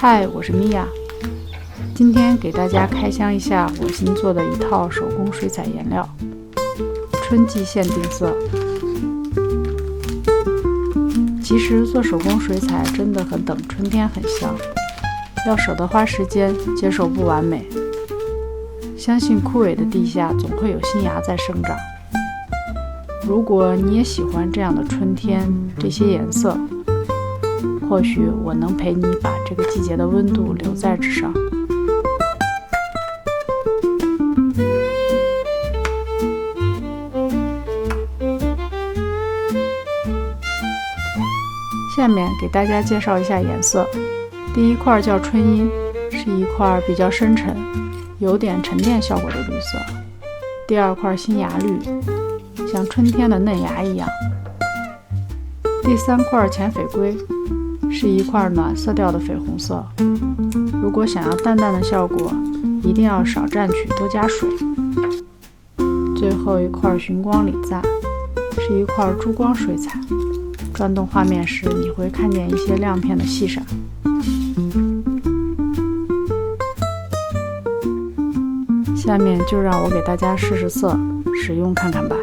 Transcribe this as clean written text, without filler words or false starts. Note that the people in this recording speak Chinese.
嗨，我是米娅，今天给大家开箱一下我新做的一套手工水彩颜料，春季限定色。其实做手工水彩真的和等春天很像，要舍得花时间，接受不完美，相信枯萎的地下总会有新芽在生长。如果你也喜欢这样的春天，这些颜色，或许我能陪你把这个季节的温度留在纸上。下面给大家介绍一下颜色。第一块叫春阴，是一块比较深沉，有点沉淀效果的绿色。第二块新芽绿，像春天的嫩芽一样。第三块浅翡桂，是一块暖色调的绯红色。如果想要淡淡的效果，一定要少蘸取，多加水。最后一块寻光礼赞，是一块珠光水彩。转动画面时，你会看见一些亮片的细闪。下面就让我给大家试试色，使用看看吧。